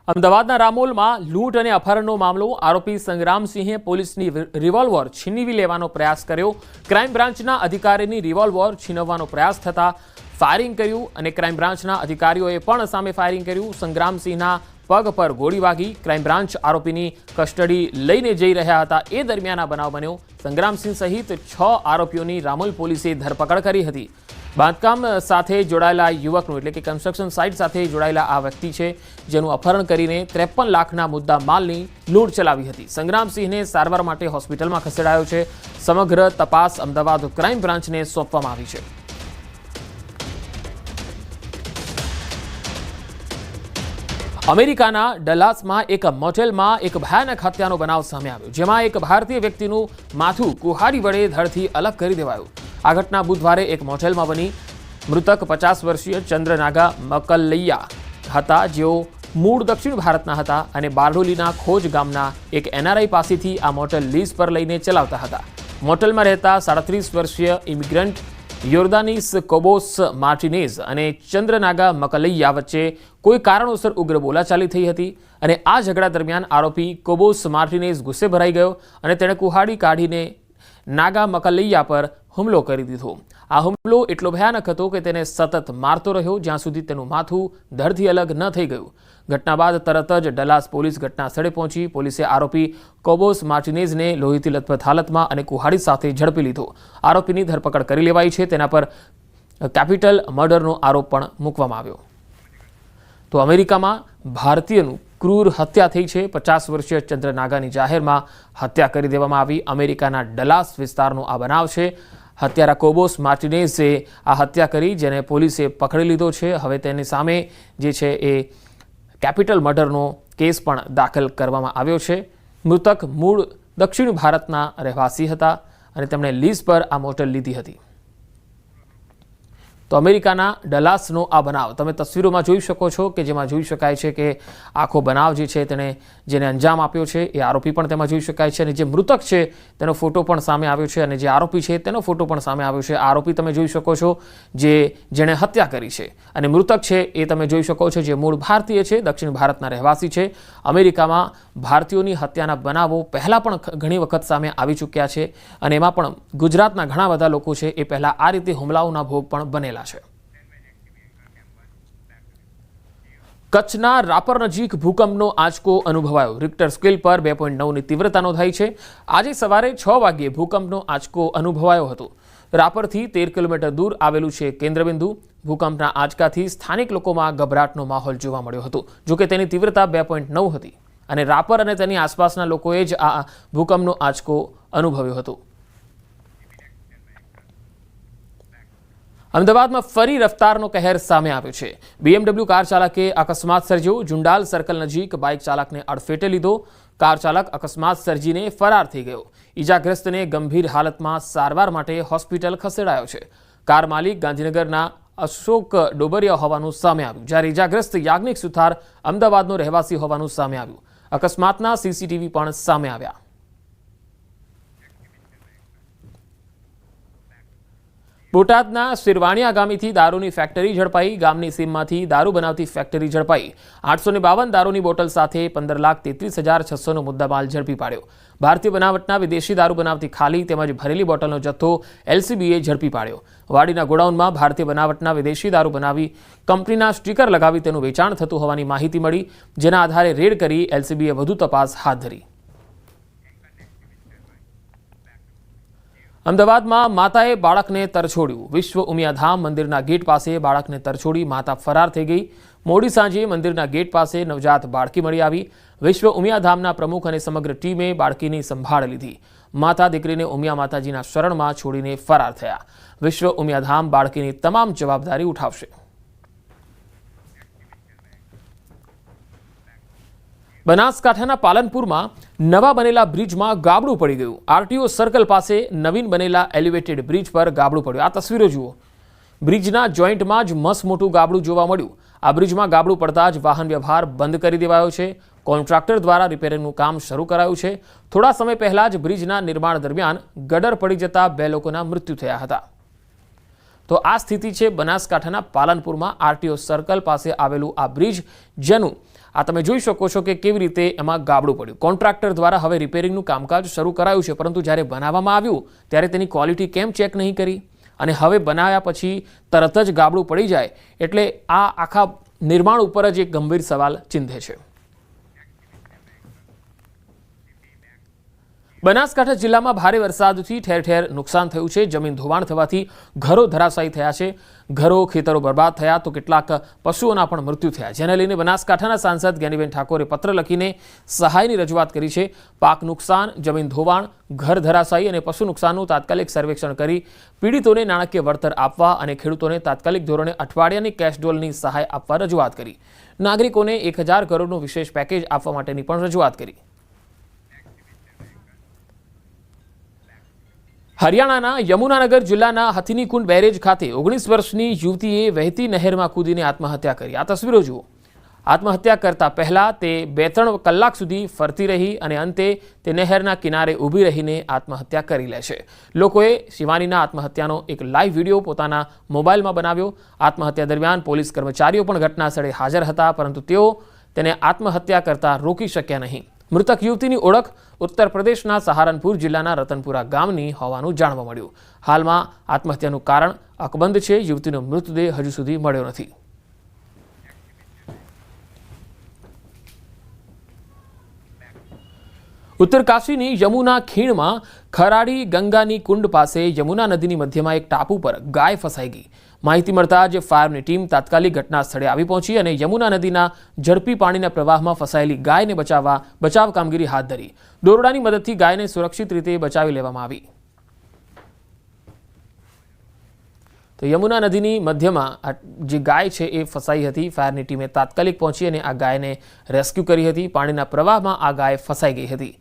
અમદાવાદના રામોલમાં લૂંટ અને અપહરણનો મામલો. આરોપી સંગ્રામસિંહે પોલીસની રિવોલ્વર છીનવી લેવાનો પ્રયાસ કર્યો. ક્રાઇમ બ્રાન્ચના અધિકારીની રિવોલ્વર છીનવવાનો પ્રયાસ થતા ફાયરિંગ કર્યું અને ક્રાઇમ બ્રાન્ચના અધિકારીઓએ પણ સામે ફાયરિંગ કર્યું. સંગ્રામસિંહના પગ પર ગોળી વાગી. ક્રાઇમ બ્રાન્ચ આરોપીની કસ્ટડી લઈને જઈ રહ્યા હતા એ દરમિયાન આ બનાવ બન્યો. સંગ્રામસિંહ સહિત 6 આરોપીઓની રામોલ પોલીસે ધરપકડ કરી હતી. બાંધકામ સાથે જોડાયેલા યુવકનું એટલે કે કન્સ્ટ્રક્શન સાઇટ સાથે જોડાયેલા આ વ્યક્તિ છે જેનું અપહરણ કરીને 53 લાખના મુદ્દા માલની લૂંટ ચલાવી હતી. સંગ્રામસિંહને સારવાર માટે હોસ્પિટલમાં ખસેડાયો છે. સમગ્ર તપાસ અમદાવાદ ક્રાઇમ બ્રાન્ચને સોંપવામાં આવી છે. અમેરિકાના ડલાસમાં એક મોટેલમાં એક ભયાનક હત્યાનો બનાવ સામે આવ્યો, જેમાં એક ભારતીય વ્યક્તિનું માથું કુહાડી વડે ધડથી અલગ કરી દેવાયું. આ ઘટના બુધવારે એક મોટેલમાં બની. મૃતક 50 વર્ષીય ચંદ્રનાગા મકલૈયા હતા, જેઓ મૂળ દક્ષિણ ભારતના હતા અને બારડોલીના ખોજ ગામના એક એનઆરઆઈ પાસેથી આ મોટેલ લીઝ પર લઈને ચલાવતા હતા. મોટેલમાં રહેતા 37 વર્ષીય ઇમિગ્રન્ટ યોર્દાનીસ કોબોસ માર્ટિનેઝ અને ચંદ્રનાગા મકલૈયા વચ્ચે કોઈ કારણોસર ઉગ્ર બોલાચાલી થઈ હતી અને આ ઝઘડા દરમિયાન આરોપી કોબોસ માર્ટિનેઝ ગુસ્સે ભરાઈ ગયો અને તેણે કુહાડી કાઢીને નાગા મકલૈયા પર હુમલો કરી દીધો. આ હુમલો એટલો ભયાનક હતો કે તેને સતત મારતો રહ્યો જ્યાં સુધી તેનું માથું ધડથી અલગ ન થઈ ગયું. ઘટના બાદ તરત જ ડલાસ પોલીસ ઘટના સ્થળે પહોંચી. પોલીસે આરોપી કોબોસ માર્ટિનેઝને લોહીથી લથપથ હાલતમાં અને કુહાડી સાથે ઝડપી લીધો. આરોપીની ધરપકડ કરી લેવાઈ છે. તેના પર કેપિટલ મર્ડરનો આરોપ પણ મૂકવામાં આવ્યો. તો અમેરિકામાં ભારતીયનું ક્રૂર હત્યા થઈ છે. 50 વર્ષીય ચંદ્રનાગાની જાહેરમાં હત્યા કરી દેવામાં આવી. અમેરિકાના ડલાસ વિસ્તારનો આ બનાવ છે. હત્યારા કોબોસ માર્ટિનેઝે આ હત્યા કરી, જેને પોલીસે પકડી લીધો છે. હવે તેની સામે જે છે એ કેપિટલ મર્ડરનો કેસ પણ દાખલ કરવામાં આવ્યો છે. મૃતક મૂળ દક્ષિણ ભારતના રહેવાસી હતા અને તેમણે લીઝ પર આ મોટેલ લીધી હતી. તો અમેરિકાના ડલાસનો આ બનાવ તમે તસવીરોમાં જોઈ શકો છો કે જેમાં જોઈ શકાય છે કે આખો બનાવ જે છે જેને અંજામ આપ્યો છે એ આરોપી પણ તેમાં જોઈ શકાય છે અને જે મૃતક છે તેનો ફોટો પણ સામે આવ્યો છે અને જે આરોપી છે તેનો ફોટો પણ સામે આવ્યો છે. આરોપી તમે જોઈ શકો છો જેણે હત્યા કરી છે અને મૃતક છે એ તમે જોઈ શકો છો જે મૂળ ભારતીય છે, દક્ષિણ ભારતના રહેવાસી છે. અમેરિકામાં ભારતીયોની હત્યાના બનાવો પહેલાં પણ ઘણી વખત સામે આવી ચૂક્યા છે અને એમાં પણ ગુજરાતના ઘણા બધા લોકો છે એ પહેલાં આ રીતે હુમલાઓના ભોગ પણ બનેલા છે. કચ્છના રાપર નજીક ભૂકંપનો આંચકો અનુભવાયો. રિક્ટર સ્કેલ પર 2.9ની તીવ્રતા નોંધાઈ છે. આજે સવારે 6 વાગ્યે ભૂકંપનો આંચકો અનુભવાયો હતો. રાપરથી 13 કિલોમીટર દૂર આવેલું છે કેન્દ્રબિંદુ. ભૂકંપના આંચકાથી સ્થાનિક લોકોમાં ગભરાટનો માહોલ જોવા મળ્યો હતો. જોકે તેની તીવ્રતા 2.9 હતી અને રાપર અને તેની આસપાસના લોકોએ જ આ ભૂકંપનો આંચકો અનુભવ્યો હતો. અમદાવાદમાં ફરી રફતારનો કહેર સામે આવ્યો છે. BMW કાર ચાલકે અકસ્માત સર્જ્યો. જુંડાલ સર્કલ નજીક બાઇક ચાલકને અડફેટે લીધો. કાર ચાલક અકસ્માત સર્જીને ફરાર થઈ ગયો. ઈજાગ્રસ્તને ગંભીર હાલતમાં સારવાર માટે હોસ્પિટલ ખસેડાયો છે. કાર માલિક ગાંધીનગરના અશોક ડોબરિયા હોવાનું સામે આવ્યું, જ્યારે ઈજાગ્રસ્ત યાજ્ઞિક સુથાર અમદાવાદનો રહેવાસી હોવાનું સામે આવ્યું. અકસ્માતના CCTV પણ સામે આવ્યા. બોટાદના શિરવાણિયા ગામેથી દારૂની ફેક્ટરી ઝડપાઈ. ગામની સીમમાંથી દારૂ બનાવતી ફેક્ટરી ઝડપાઈ. 852 દારૂની બોટલ સાથે 15,33,600નો મુદ્દામાલ ઝડપી પાડ્યો. ભારતીય બનાવટના વિદેશી દારૂ બનાવતી ખાલી તેમજ ભરેલી બોટલનો જથ્થો LCBએ ઝડપી પાડ્યો. વાડીના ગોડાઉનમાં ભારતીય બનાવટના વિદેશી દારૂ બનાવી કંપનીના સ્ટીકર લગાવી તેનું વેચાણ થતું હોવાની માહિતી મળી, જેના આધારે રેડ કરી LCBએ વધુ તપાસ હાથ ધરી. અમદાવાદમાં માતાએ બાળકને તરછોડ્યું. વિશ્વ ઉમિયાધામ મંદિરના ગેટ પાસે બાળકને તરછોડી માતા ફરાર થઈ ગઈ. મોડી સાંજે મંદિરના ગેટ પાસે નવજાત બાળકી મળી આવી. વિશ્વ ઉમિયાધામના પ્રમુખ અને સમગ્ર ટીમે બાળકીની સંભાળ લીધી. માતા દીકરીને ઉમિયા માતાજીના શરણમાં છોડીને ફરાર થયા. વિશ્વ ઉમિયાધામ બાળકીની તમામ જવાબદારી ઉઠાવશે. બનાસકાંઠાના પાલનપુરમાં નવા બનેલા બ્રિજમાં ગાબડું પડી ગયું. RTO સર્કલ પાસે નવીન બનેલા એલિવેટેડ બ્રિજ પર ગાબડું પડ્યું. આ તસવીરો જુઓ. બ્રિજના જોઈન્ટમાં જ મોટું ગાબડું જોવા મળ્યું. આ બ્રિજમાં ગાબડું પડતા જ વાહન વ્યવહાર બંધ કરી દેવાયો છે. કોન્ટ્રાક્ટર દ્વારા રિપેરિંગનું કામ શરૂ કરાયું છે. થોડા સમય પહેલા જ બ્રિજના નિર્માણ દરમિયાન ગટર પડી જતા 2 લોકોના મૃત્યુ થયા હતા. તો આ સ્થિતિ છે બનાસકાંઠાના પાલનપુરમાં RTO સર્કલ પાસે આવેલું આ બ્રિજ, જેનું આ તમે જોઈ શકો છો કે કેવી રીતે એમાં ગાબડું પડ્યું. કોન્ટ્રાક્ટર દ્વારા હવે રિપેરિંગનું કામકાજ શરૂ કરાયું છે, પરંતુ જ્યારે બનાવવામાં આવ્યું ત્યારે તેની ક્વોલિટી કેમ ચેક નહીં કરી અને હવે બનાવ્યા પછી તરત જ ગાબડું પડી જાય એટલે આ આખા નિર્માણ ઉપર જ એક ગંભીર સવાલ ચિંધે છે. બનાસકાંઠા જિલ્લામાં ભારે વરસાદથી ઠેર ઠેર નુકસાન થયું છે. જમીન ધોવાણ થવાથી ઘરો ધરાશાયી થયા છે. ઘરો ખેતરો બરબાદ થયા તો કેટલાક પશુઓના પણ મૃત્યુ થયા, જેને લઈને બનાસકાંઠાના સાંસદ જ્ઞાનીબેન ઠાકોરે પત્ર લખીને સહાયની રજૂઆત કરી છે. પાક નુકસાન, જમીન ધોવાણ, ઘર ધરાશાયી અને પશુ નુકસાનનું તાત્કાલિક સર્વેક્ષણ કરી પીડિતોને નાણાકીય વળતર આપવા અને ખેડૂતોને તાત્કાલિક ધોરણે અઠવાડિયાની કેશડોલની સહાય આપવા રજૂઆત કરી. નાગરિકોને 1000 કરોડનું વિશેષ પેકેજ આપવા માટેની પણ રજૂઆત કરી. હરિયાણાના યમુનાનગર જિલ્લાના હથિનીકુંડ બેરેજ ખાતે 19 વર્ષની યુવતીએ વહેતી નહેરમાં કૂદીને આત્મહત્યા કરી. આ તસવીરો જુઓ. આત્મહત્યા કરતા પહેલા તે 2-3 કલાક સુધી ફરતી રહી અને અંતે તે નહેરના કિનારે ઊભી રહીને આત્મહત્યા કરી લે છે. લોકોએ શિવાનીના આત્મહત્યાનો એક લાઈવ વિડીયો પોતાના મોબાઈલમાં બનાવ્યો. આત્મહત્યા દરમિયાન પોલીસ કર્મચારીઓ પણ ઘટના સ્થળે હાજર હતા, પરંતુ તેઓ તેને આત્મહત્યા કરતા રોકી શક્યા નહીં. મૃતક યુવતીની ઓળખ ઉત્તર પ્રદેશના સહારનપુર જિલ્લાના રતનપુરા ગામની હોવાનું જાણવા મળ્યું. હાલમાં આત્મહત્યાનું કારણ અકબંધ છે. યુવતીનો મૃતદેહ હજુ સુધી મળ્યો નથી. ઉત્તરકાશીની યમુના ખીણમાં ખરાડી ગંગાની કુંડ પાસે યમુના નદીની મધ્યમાં એક ટાપુ પર ગાય ફસાઈ ગઈ. માહિતી મળતા જ ફાયરની ટીમ તાત્કાલિક ઘટના સ્થળે આવી પહોંચી અને યમુના નદીના ઝડપી પાણીના પ્રવાહમાં ફસાયેલી ગાયને બચાવ કામગીરી હાથ ધરી. દોરડાની મદદથી ગાયને સુરક્ષિત રીતે બચાવી લેવામાં આવી. તો યમુના નદીની મધ્યમાં જે ગાય છે એ ફસાઈ હતી. ફાયરની ટીમે તાત્કાલિક પહોંચી અને આ ગાયને રેસ્ક્યુ કરી હતી. પાણીના પ્રવાહમાં આ ગાય ફસાઈ ગઈ હતી.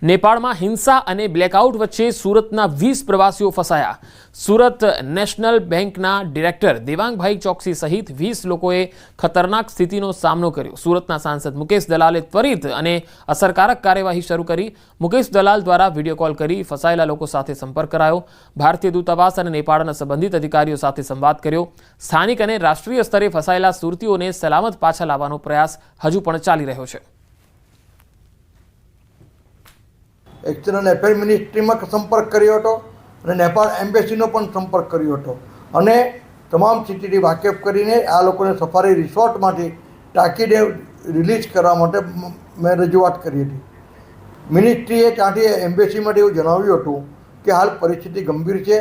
નેપાળમાં હિંસા અને બ્લેકઆઉટ વચ્ચે સુરતના 20 પ્રવાસીઓ ફસાયા. સુરત નેશનલ બેંકના ડિરેક્ટર દેવાંગભાઈ ચોકસી સહિત 20 લોકોએ ખતરનાક સ્થિતિનો સામનો કર્યો. સુરતના સાંસદ મુકેશ દલાલે ત્વરિત અને અસરકારક કાર્યવાહી શરૂ કરી. મુકેશ દલાલ દ્વારા વિડીયો કોલ કરી ફસાયેલા લોકો સાથે સંપર્ક કરાયો. ભારતીય દૂતાવાસ અને નેપાળના સંબંધિત અધિકારીઓ સાથે સંવાદ કર્યો. સ્થાનિક અને રાષ્ટ્રીય સ્તરે ફસાયેલા સુરતીઓને સલામત પાછા લાવવાનો પ્રયાસ હજુ પણ ચાલી રહ્યો છે. એક્સટર્નલ એફેર મિનિસ્ટ્રીમાં સંપર્ક કર્યો હતો અને નેપાળ એમ્બેસીનો પણ સંપર્ક કર્યો હતો અને તમામ સ્થિતિથી વાકેફ કરીને આ લોકોને સફારી રિસોર્ટમાંથી ટાંકીને રિલીઝ કરવા માટે મેં રજૂઆત કરી હતી. મિનિસ્ટ્રીએ ત્યાંથી એમ્બેસીમાંથી એવું જણાવ્યું હતું કે હાલ પરિસ્થિતિ ગંભીર છે,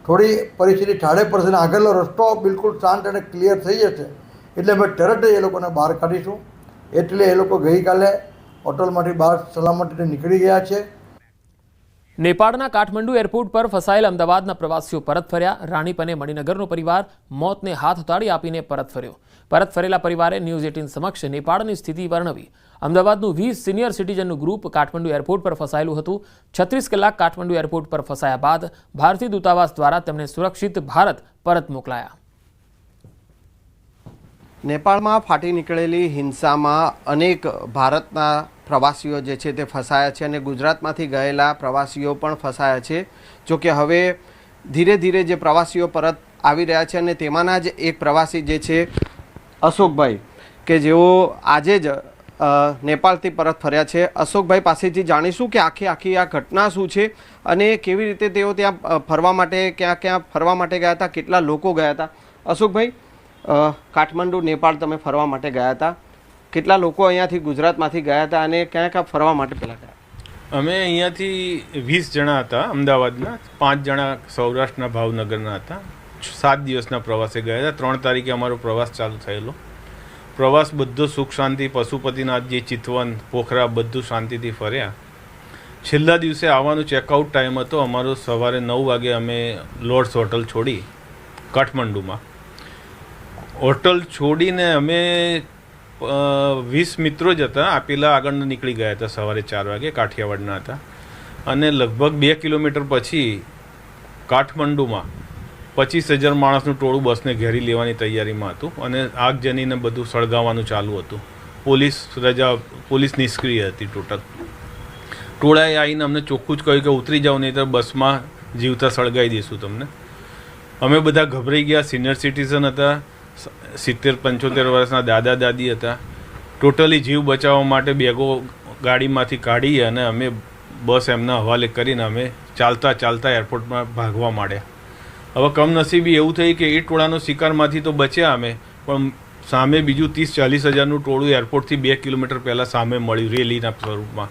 થોડી પરિસ્થિતિ ઠાળે પડશે અને આગળનો રસ્તો બિલકુલ શાંત અને ક્લિયર થઈ જશે એટલે અમે તરત જ એ લોકોને બહાર કાઢીશું. એટલે એ લોકો ગઈકાલે હોટલમાંથી બહાર સલામત રીતે નીકળી ગયા છે. નેપાળના કાઠમંડુ એરપોર્ટ પર ફસાયેલ અમદાવાદના પ્રવાસીઓ પરત ફર્યા. રાણીપ અને મણિનગરનો પરિવાર મોતને હાથ ઉતાડી આપીને પરત ફર્યો. પરત ફરેલા પરિવારે ન્યૂઝ 18 સમક્ષ નેપાળની સ્થિતિ વર્ણવી. અમદાવાદનું 20 સિનિયર સિટીઝનનું ગ્રુપ કાઠમંડુ એરપોર્ટ પર ફસાયેલું હતું. 36 કલાક કાઠમંડુ એરપોર્ટ પર ફસાયા બાદ ભારતીય દૂતાવાસ દ્વારા તેમને સુરક્ષિત ભારત પરત મોકલાયા. નેપાળમાં ફાટી નીકળેલી હિંસામાં અનેક ભારતના પ્રવાસીઓ જે છે તે ફસાયા છે અને ગુજરાતમાંથી ગયેલા પ્રવાસીઓ પણ ફસાયા છે. જોકે હવે ધીરે ધીરે જે પ્રવાસીઓ પરત આવી રહ્યા છે અને તેમાંના જ એક પ્રવાસી જે છે અશોકભાઈ કે જેઓ આજે જ નેપાળથી પરત ફર્યા છે. અશોકભાઈ પાસેથી જાણીશું કે આખી આ ઘટના શું છે અને કેવી રીતે તેઓ ત્યાં ફરવા માટે ક્યાં ફરવા માટે ગયા હતા, કેટલા લોકો ગયા હતા. અશોકભાઈ, કાઠમંડુ નેપાળ તમે ફરવા માટે ગયા હતા, કેટલા લોકો અહીંયાથી ગુજરાતમાંથી ગયા હતા અને ક્યાં ફરવા માટે પહેલાં ગયા? અમે અહીંયાથી 20 જણા હતા અમદાવાદના, 5 જણા સૌરાષ્ટ્રના ભાવનગરના હતા. 7 દિવસના પ્રવાસે ગયા હતા. 3 તારીખે અમારો પ્રવાસ ચાલુ થયેલો. પ્રવાસ બધો સુખ શાંતિ, પશુપતિનાથ, જે ચિતવન, પોખરા બધું શાંતિથી ફર્યા. છેલ્લા દિવસે આવવાનું ચેકઆઉટ ટાઈમ હતો અમારો. સવારે 9 વાગે અમે લોર્ડ્સ હોટલ છોડી કાઠમંડુમાં. હોટલ છોડીને અમે 20 મિત્રો જ હતા. પેલા આગળ નીકળી ગયા હતા સવારે 4 વાગે, કાઠિયાવાડના હતા. અને લગભગ 2 કિલોમીટર પછી કાઠમંડુમાં 25,000 માણસનું ટોળું બસને ઘેરી લેવાની તૈયારીમાં હતું અને આગજનીને બધું સળગાવવાનું ચાલુ હતું. પોલીસ નિષ્ક્રિય હતી ટોટલ. ટોળાએ આવીને અમને ચોખ્ખું જ કહ્યું કે ઉતરી જાઓ, નહીં તો બસમાં જીવતા સળગાવી દઈશું તમને. અમે બધા ગભરાઈ ગયા. સિનિયર સિટીઝન હતા, 70-75 વર્ષના દાદા દાદી હતા. ટોટલી જીવ બચાવવા માટે બેગો ગાડીમાંથી કાઢી અને અમે બસ એમના હવાલે કરીને અમે ચાલતા એરપોર્ટમાં ભાગવા માંડ્યા. હવે કમનસીબી એવું થઈ કે એ ટોળાનો શિકારમાંથી તો બચ્યા અમે, પણ સામે બીજું 30-40 હજારનું ટોળું એરપોર્ટથી 2 કિલોમીટર પહેલાં સામે મળ્યું રેલીના સ્વરૂપમાં.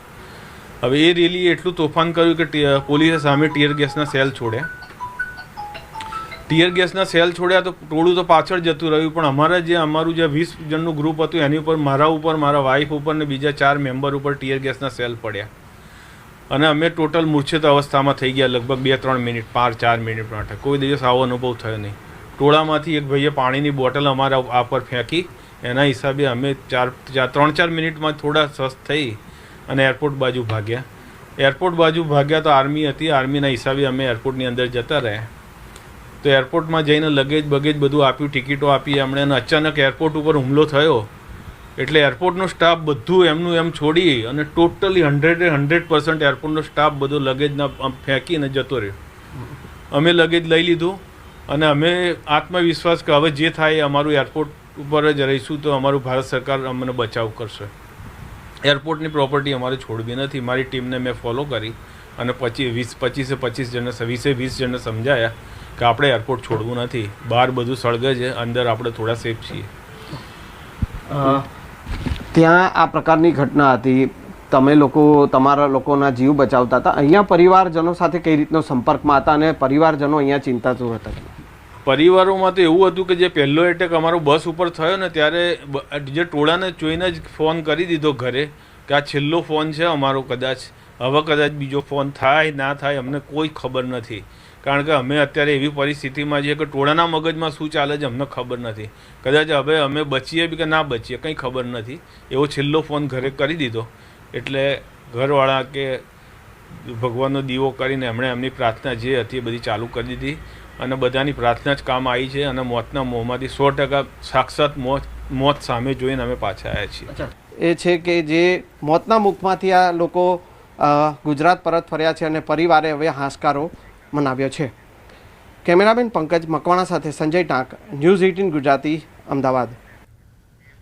હવે એ રેલીએ એટલું તોફાન કર્યું કે પોલીસે સામે ટીયર ગેસના સેલ છોડ્યા. ટીયર ગેસના સેલ છોડ્યા તો ટોળું તો પાછળ જતું રહ્યું, પણ અમારું જે 20 જણનું ગ્રુપ હતું એની ઉપર મારા વાઈફ ઉપર ને બીજા 4 મેમ્બર ઉપર ટીયર ગેસના સેલ પડ્યા અને અમે ટોટલ મૂર્છિત અવસ્થામાં થઈ ગયા લગભગ 2-3 મિનિટ 4 મિનિટ માટે. કોઈ દિવસ આવો અનુભવ થયો નહીં. ટોળામાંથી એક ભાઈએ પાણીની બોટલ અમારા આ પર ફેંકી, એના હિસાબે અમે 3-4 મિનિટમાં થોડા સ્વસ્થ થઈ અને એરપોર્ટ બાજુ ભાગ્યા. તો આર્મી હતી, આર્મીના હિસાબે અમે એરપોર્ટની અંદર જતા રહ્યા. તો એરપોર્ટમાં જઈને લગેજ બધું આપ્યું, ટિકિટો આપી એમણે, અને અચાનક એરપોર્ટ ઉપર હુમલો થયો એટલે એરપોર્ટનો સ્ટાફ બધું એમનું એમ છોડી અને ટોટલી 100% એરપોર્ટનો સ્ટાફ બધો લગેજના ફેંકીને જતો રહ્યો. અમે લગેજ લઈ લીધું અને અમે આત્મવિશ્વાસ કે હવે જે થાય અમારું એરપોર્ટ ઉપર જ રહીશું તો અમારું ભારત સરકાર અમને બચાવ કરશે. એરપોર્ટની પ્રોપર્ટી અમારે છોડવી નથી. મારી ટીમને મેં ફોલો કરી અને 20-25 જણને સમજાયા કે આપણે એરપોર્ટ છોડવું નથી. બહાર બધું સળગે છે, અંદર આપણે થોડા સેફ છીએ. ત્યાં આ પ્રકારની ઘટના હતી, તમે લોકો તમારા લોકોના જીવ બચાવતા હતા. અહીંયા પરિવારજનો સાથે કઈ રીતનો સંપર્કમાં હતા અને પરિવારજનો અહીંયા ચિંતાતુર હતા? પરિવારોમાં તો એવું હતું કે જે પહેલો એટેક અમારો બસ ઉપર થયો ને ત્યારે જે ટોળાને જોઈને જ ફોન કરી દીધો ઘરે કે આ છેલ્લો ફોન છે અમારો, કદાચ બીજો ફોન થાય ના થાય અમને કોઈ ખબર નથી. કારણ કે અમે અત્યારે એવી પરિસ્થિતિમાં છીએ કે ટોળાના મગજમાં શું ચાલે છે અમને ખબર નથી. કદાચ હવે અમે બચીએ બી કે ના બચીએ કંઈ ખબર નથી. એવો છેલ્લો ફોન ઘરે કરી દીધો એટલે ઘરવાળા કે ભગવાનનો દીવો કરીને એમણે એમની પ્રાર્થના જે હતી એ બધી ચાલુ કરી દીધી અને બધાની પ્રાર્થના જ કામ આવી છે અને મોતના મોંમાંથી 100% સાક્ષાત મોત સામે જોઈને અમે પાછા આવ્યા છીએ. એ છે કે જે મોતના મુખમાંથી આ લોકો ગુજરાત પરત ફર્યા છે અને પરિવારે હવે હાશકારો મનાવ્યો છે. કેમેરામેન પંકજ મકવાણા સાથે સંજય ટાંક, ન્યૂઝ 18 ગુજરાતી, અમદાવાદ.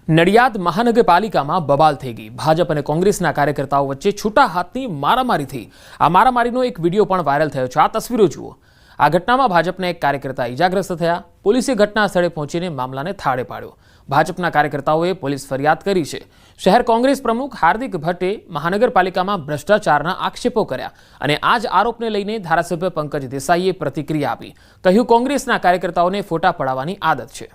નડિયાદ મહાનગરપાલિકામાં બબાલ થઈ ગઈ. ભાજપ અને કોંગ્રેસના કાર્યકર્તાઓ વચ્ચે છૂટા હાથની મારામારી થઈ. આ મારામારીનો એક વિડીયો પણ વાયરલ થયો છે. આ તસવીરો જુઓ. આ ઘટનામાં ભાજપના એક કાર્યકર્તા ઇજાગ્રસ્ત થયા. પોલીસે ઘટના સ્થળે પહોંચીને મામલાને થાળે પાડ્યો. ભાજપના કાર્યકર્તાઓએ પોલીસ ફરિયાદ કરી છે. શહેર કોંગ્રેસ પ્રમુખ હાર્દિક ભટ્ટે મહાનગરપાલિકામાં ભ્રષ્ટાચારના આક્ષેપો કર્યા અને આ જ આરોપને લઈને ધારાસભ્ય પંકજ દેસાઈએ પ્રતિક્રિયા આપી. કહ્યું, કોંગ્રેસના કાર્યકર્તાઓને ફોટા પડાવવાની આદત છે.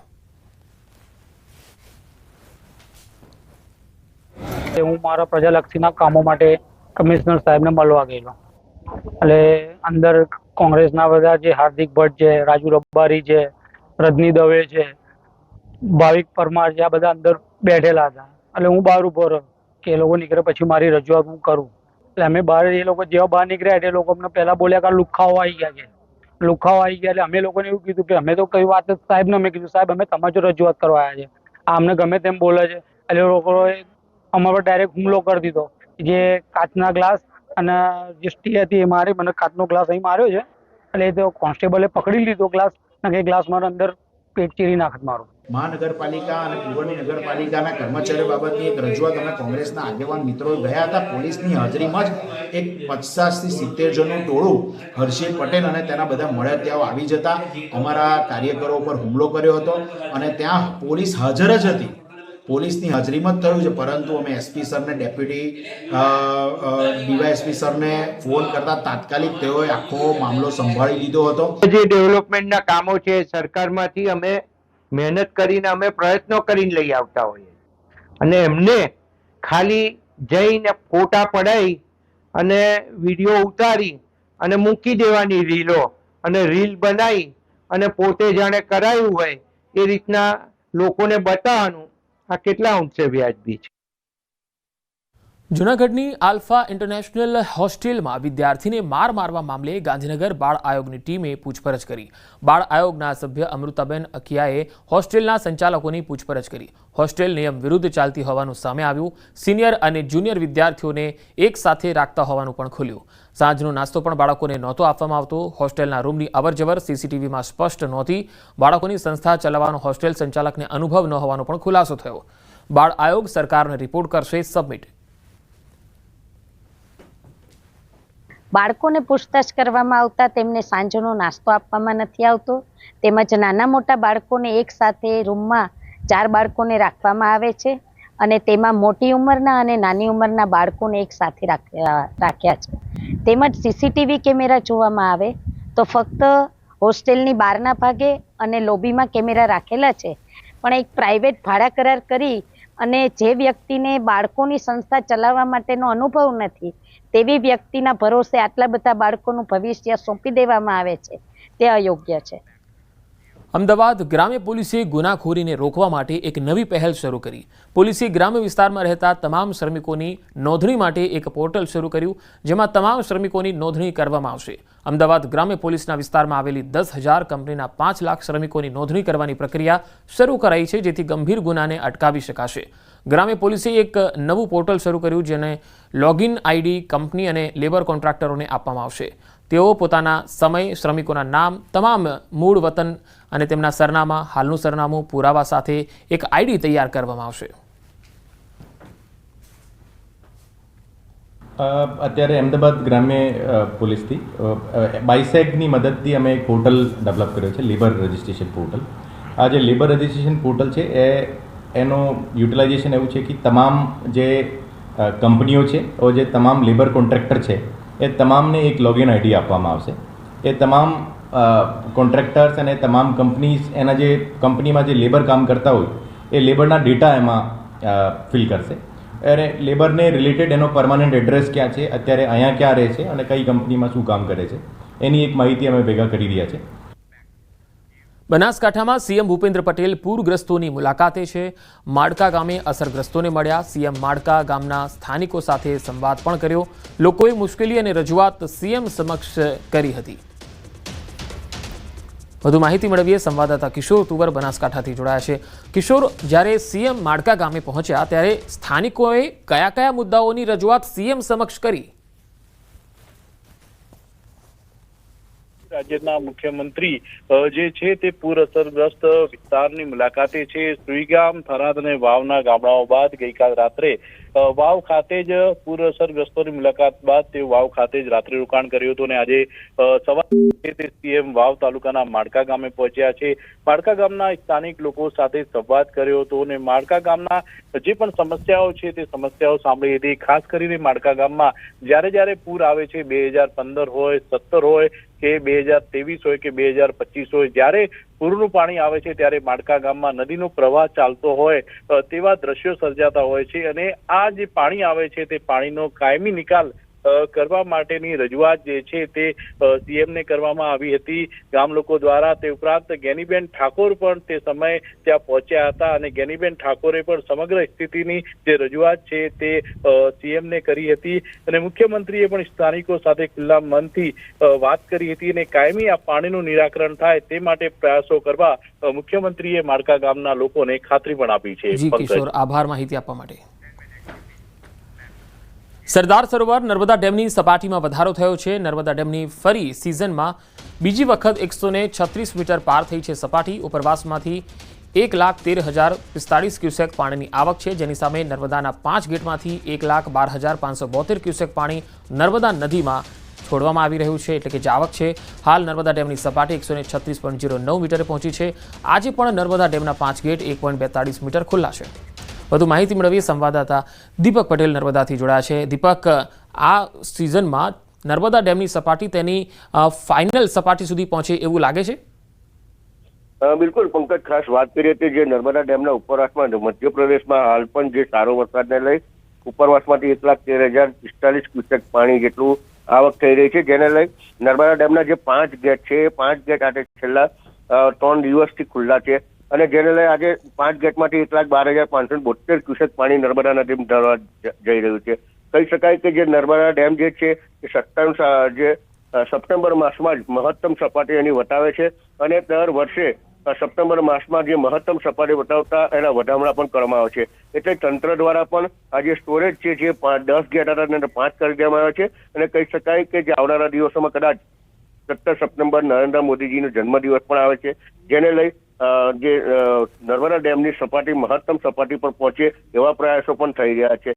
હું મારા પ્રજાલક્ષીના કામો માટે કમિશનર સાહેબને મળવા ગયેલો એટલે અંદર કોંગ્રેસના બધા જે હાર્દિક ભટ્ટ છે, રાજુ રબારી છે, રજની દવે છે, ભાવિક પરમાર છે, આ બધા અંદર બેઠેલા હતા. એટલે હું બહાર ઉભો રહ્યો કે એ લોકો નીકળે પછી મારી રજૂઆત હું કરું. એટલે અમે બહાર એ લોકો જેવા બહાર નીકળ્યા એટલે લોકો અમને પહેલા બોલ્યા કે લુખાઓ આવી ગયા છે. લુખાઓ આવી ગયા એટલે અમે લોકોને એવું કીધું કે અમે તો કઈ વાત સાહેબને અમે કીધું સાહેબ અમે તમારી રજૂઆત કરવા આવ્યા છે, આ અમને ગમે તેમ બોલે છે. એટલે લોકોએ અમારા પર ડાયરેક્ટ હુમલો કરી દીધો. જે કાચના ગ્લાસ અને જે સ્ટી હતી એ મારી મને કાચનો ગ્લાસ અહીં માર્યો છે. એટલે એ તો કોન્સ્ટેબલે પકડી લીધો ગ્લાસ અને એ ગ્લાસ મારા અંદર પેટ ચીરી નાખત મારું. મહાનગરપાલિકા અને કુંવરની નગરપાલિકાના કર્મચારીઓ બાબતની એક રજૂઆત અમે કોંગ્રેસના આગેવાન મિત્રો ગયા હતા. પોલીસની હાજરીમાં જ એક 50 થી 70 જણનું ટોળું હર્ષિલ પટેલ અને તેના બધા મળતિયાઓ આવી જતા અમારા કાર્યકરો પર હુમલો કર્યો હતો અને ત્યાં પોલીસ હાજર જ હતી. પોલીસની હાજરીમાં જ થયું છે, પરંતુ અમે એસપી સરને, ડેપ્યુટી ડીવાયએસપી સરને ફોન કરતા તાત્કાલિક તેઓએ આખો મામલો સંભાળી લીધો હતો. જે ડેવલપમેન્ટના કામો છે સરકારમાંથી અમે મહેનત કરીને અમે પ્રયત્નો કરીને લઈ આવતા હોઈએ અને એમને ખાલી જઈને ફોટા પડાવી અને વિડીયો ઉતારી અને મૂકી દેવાની રીલો અને રીલ બનાવી અને પોતે જાણે કરાયું હોય એ રીતના લોકોને બતાવવાનું, આ કેટલા અંશે વ્યાજબી છે? જૂનાગઢની આલ્ફા ઇન્ટરનેશનલ હોસ્ટેલમાં વિદ્યાર્થીને મારવા મામલે ગાંધીનગર બાળ આયોગની ટીમે પૂછપરછ કરી. બાળ આયોગના સભ્ય અમૃતાબેન અખિયાએ હોસ્ટેલના સંચાલકોની પૂછપરછ કરી. હોસ્ટેલ નિયમ વિરુદ્ધ ચાલતી હોવાનું સામે આવ્યું. સિનિયર અને જુનિયર વિદ્યાર્થીઓને એક સાથે રાખતા હોવાનું પણ ખુલ્યું. સાંજનો નાસ્તો પણ બાળકોને નહોતો આપવામાં આવતો. હોસ્ટેલના રૂમની અવરજવર સીસીટીવીમાં સ્પષ્ટ નહોતી. બાળકોની સંસ્થા ચલાવવાનો હોસ્ટેલ સંચાલકને અનુભવ ન હોવાનો પણ ખુલાસો થયો. બાળ આયોગ સરકારને રિપોર્ટ કરશે સબમિટ. બાળકોને પૂછતાછ કરવામાં આવતા તેમને સાંજનો નાસ્તો આપવામાં નથી આવતો. તેમજ નાના મોટા બાળકોને એક સાથે રૂમમાં 4 બાળકોને રાખવામાં આવે છે અને તેમાં મોટી ઉંમરના અને નાની ઉંમરના બાળકોને એક સાથે રાખ્યા છે. તેમજ સીસીટીવી કેમેરા જોવામાં આવે તો ફક્ત હોસ્ટેલની બહારના ભાગે અને લોબીમાં કેમેરા રાખેલા છે, પણ એક પ્રાઇવેટ ભાડા કરાર કરી અને જે વ્યક્તિને બાળકોની સંસ્થા ચલાવવા માટેનો અનુભવ નથી તેવી વ્યક્તિના ભરોસે આટલા બધા બાળકોનું ભવિષ્ય સોંપી દેવામાં આવે છે, તે અયોગ્ય છે. અમદાવાદ ગ્રામ્ય પોલીસે ગુનાખોરીને રોકવા માટે એક નવી પહેલ શરૂ કરી. પોલીસે ગ્રામ્ય વિસ્તારમાં રહેતા તમામ શ્રમિકોની નોંધણી માટે એક પોર્ટલ શરૂ કર્યું, જેમાં તમામ શ્રમિકોની નોંધણી કરવામાં આવશે. અમદાવાદ ગ્રામ્ય પોલીસના વિસ્તારમાં આવેલી 10,000 કંપનીના 5 લાખ શ્રમિકોની નોંધણી કરવાની પ્રક્રિયા શરૂ કરાઈ છે, જેથી ગંભીર ગુનાને અટકાવી શકાશે. ગ્રામ્ય પોલીસે એક નવું પોર્ટલ શરૂ કર્યું, જેને લોગિન આઈડી કંપની અને લેબર કોન્ટ્રાક્ટરોને આપવામાં આવશે. તેઓ પોતાના સમય, શ્રમિકોના નામ, તમામ મૂળ વતન અને તેમના સરનામા, હાલનું સરનામું, પુરાવા સાથે એક આઈડી તૈયાર કરવામાં આવશે. અત્યારે અમદાવાદ ગ્રામ્ય પોલીસથી બાયસેગની મદદથી અમે એક પોર્ટલ ડેવલપ કર્યો છે, લેબર રજિસ્ટ્રેશન પોર્ટલ. આ જે લેબર રજિસ્ટ્રેશન પોર્ટલ છે એનું યુટિલાઇઝેશન એવું છે કે તમામ જે કંપનીઓ છે જે તમામ લેબર કોન્ટ્રાક્ટર છે એ તમામને એક લોગિન આઈડી આપવામાં આવશે. એ તમામ કોન્ટ્રાક્ટર્સ અને તમામ કંપનીઝ એના જે કંપનીમાં જે લેબર કામ કરતા હોય એ લેબરના ડેટા એમાં ફિલ કરશે અને લેબરને રિલેટેડ એનો પરમાનન્ટ એડ્રેસ ક્યાં છે, અત્યારે અહીંયા ક્યાં રહે છે અને કઈ કંપનીમાં શું કામ કરે છે, એની એક માહિતી અમે ભેગા કરી રહ્યા છે. બનાસકાંઠામાં સીએમ ભૂપેન્દ્ર પટેલ પૂરગ્રસ્તોની મુલાકાતે છે. માડકા ગામે અસરગ્રસ્તોને મળ્યા. સીએમ માડકા ગામના સ્થાનિકો સાથે સંવાદ પણ કર્યો. લોકોએ મુશ્કેલી અને રજૂઆત સીએમ સમક્ષ કરી હતી. વધુ માહિતી મેળવીએ. સંવાદદાતા કિશોર તુવર બનાસકાંઠાથી જોડાયા છે. કિશોર, જ્યારે સીએમ માડકા ગામે પહોંચ્યા ત્યારે સ્થાનિકોએ કયા કયા મુદ્દાઓની રજૂઆત સીએમ સમક્ષ કરી? રાજ્યના મુખ્યમંત્રી જે છે તે પૂર અસરગ્રસ્ત વિસ્તારની મુલાકાતે છે. સુઈગામ, થરાદ અને વાવના ગામડાઓ બાદ ગઈકાલ રાત્રે વાવ ખાતે જ પૂર અસરગ્રસ્તોની મુલાકાત બાદ તેઓ વાવ ખાતે જ રાત્રિ રોકાણ કર્યું હતું અને આજે સવારે તે સીએમ વાવ તાલુકાના માડકા ગામે પહોંચ્યા છે. માડકા ગામના સ્થાનિક લોકો સાથે સંવાદ કર્યો હતો અને માડકા ગામના જે પણ સમસ્યાઓ છે તે સમસ્યાઓ સાંભળી હતી. ખાસ કરીને માડકા ગામમાં જ્યારે પૂર આવે છે, 2015 હોય, 17 હોય કે 2023 હોય કે 2025 હોય, જ્યારે પૂરનું પાણી આવે છે ત્યારે માડકા ગામમાં નદીનો પ્રવાહ ચાલતો હોય તેવા દ્રશ્યો સર્જાતા હોય છે અને આ જે પાણી આવે છે તે પાણીનો કાયમી નિકાલ કરવા માટેની રજૂઆત જે છે તે સીએમને કરવામાં આવી હતી ગામ લોકો દ્વારા. તે ઉપરાંત ગેનીબેન ઠાકોર પણ તે સમયે ત્યાં પહોંચ્યા હતા અને ગેનીબેન ઠાકોરે પણ સમગ્ર સ્થિતિની જે રજૂઆત છે તે સીએમને કરી હતી અને મુખ્યમંત્રીએ પણ સ્થાનિકો સાથે ખુલ્લા મનથી વાત કરી હતી અને કાયમી આ પાણીનું નિરાકરણ થાય તે માટે પ્રયાસો કરવા મુખ્યમંત્રીએ માડકા ગામના લોકોને ખાતરી પણ આપી છે. જી કિશોર, આભાર માહિતી આપવા માટે. સરદાર સરોવર નર્મદા ડેમની સપાટીમાં વધારો થયો છે. નર્મદા ડેમની ફરી સિઝનમાં બીજી વખત 136 મીટર પાર થઈ છે સપાટી. ઉપરવાસમાંથી 1,13,045 ક્યુસેક પાણીની આવક છે, જેની સામે નર્મદાના 5 ગેટમાંથી 1,12,572 ક્યુસેક પાણી નર્મદા નદીમાં છોડવામાં આવી રહ્યું છે, એટલે કે જે આવક છે. હાલ નર્મદા ડેમની સપાટી 136.09 મીટરે પહોંચી છે. આજે પણ નર્મદા ડેમના 5 ગેટ 1.42 મીટર ખુલ્લા છે. વધુ માહિતી મેળવીએ. સંવાદદાતા દીપક પટેલ નર્મદાથી જોડાયા છે. દીપક, આ સિઝનમાં નર્મદા ડેમની સપાટી તેની ફાઇનલ સપાટી સુધી પહોંચે એવું લાગે છે? બિલકુલ પંકજ, ખાસ વાત કરીએ તો જે નર્મદા ડેમના ઉપરવાસમાં મધ્યપ્રદેશમાં હાલ પણ જે સારો વરસાદને લઈ ઉપરવાસમાંથી 1,13,045 ક્યુસેક પાણી જેટલું આવક થઈ રહી છે, જેને લઈ નર્મદા ડેમના જે 5 ગેટ છે એ 5 ગેટ આજે છેલ્લા 3 દિવસથી ખુલ્લા છે અને જેને લઈ આજે 5 ગેટમાંથી 1,12,572 ક્યુસેક પાણી નર્મદા નદીમાં ઢળવા જઈ રહ્યું છે. કહી શકાય કે જે નર્મદા ડેમ જે છે એ સપ્ટેમ્બર માસમાં જ મહત્તમ સપાટી એની વટાવે છે અને દર વર્ષે સપ્ટેમ્બર માસમાં જે મહત્તમ સપાટી બતાવતા એના વધામણા પણ કરવામાં આવે છે. એટલે તંત્ર દ્વારા પણ આ જે સ્ટોરેજ છે જે 10 ગયા હતા અને 5 કરી દેવામાં આવ્યા છે. અને કહી શકાય કે જે આવનારા દિવસોમાં કદાચ 17 સપ્ટેમ્બર નરેન્દ્ર મોદીજીનો જન્મદિવસ પણ આવે છે, જેને લઈ જે નર્મદા ડેમની સપાટી મહત્તમ સપાટી પર પહોંચે એવા પ્રયાસો પણ થઈ રહ્યા છે.